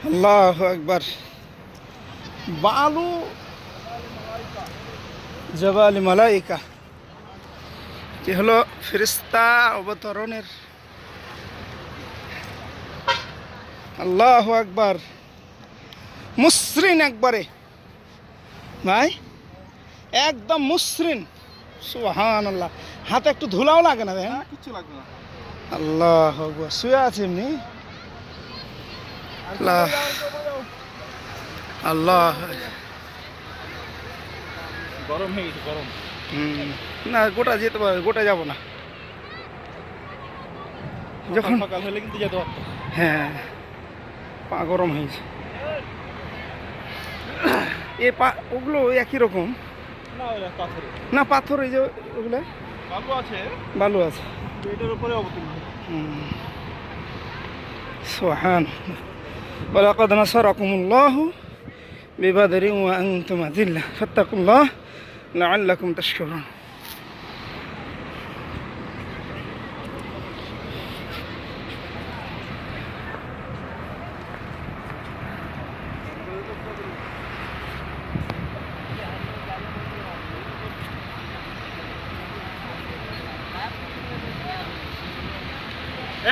আল্লাহু আকবার। বালু জবাল মালাইকা, এটি হলো ফেরেশতা অবতরণের। আল্লাহু আকবার। মসৃণ একবারে ভাই, একদম মসৃণ। সুবহানাল্লাহ। হাতে একটু ধুলাও লাগে না দেখেন। কিচ্ছু লাগবে না। আল্লাহু আকবার। শুয়ে আছে এমনি। আল্লাহ আল্লাহ। গরম হয়ে গেছে, গরম। না গোটা যেতে পারবে, গোটা যাব না। যখন সকাল হলে কিন্তু যেতে পারতো। হ্যাঁ, পা গরম হয়েছে। এ পা ওগুলো একই রকম না ওটা পাথরে। না? পাথর এই যে ওগুলো বালু আছে, বালু আছে। এটার উপরে অবতীর্ণ হয়। সুবহান। ওয়ালাকাদ নাসারাকুমুল্লাহু বিবাদরি ওয়া আনতুম আযিল্লাহ ফাত্তাকুল্লাহ লাআল্লাকুম তাশকুরুন।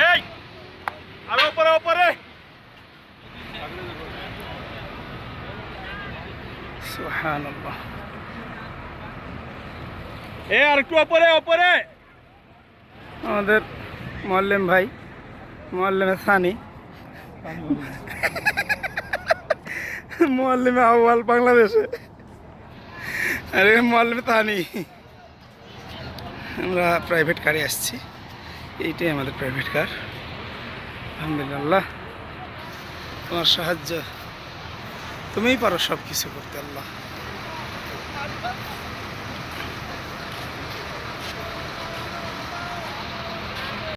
এই আরে উপরে উপরে। সুবহানাল্লাহ। আর একটু উপরে উপরে। আমাদের মুআল্লিম ভাই, মুআল্লিমে সানি, মুআল্লিমে আউয়াল বাংলাদেশে, আরে মুআল্লিমে তানি। আমরা প্রাইভেট কারে আসছি, এইটাই আমাদের প্রাইভেট কার। আলহামদুলিল্লাহ, তোমার সাহায্য, তুমিই পারো সব কিছু করতে। আল্লাহ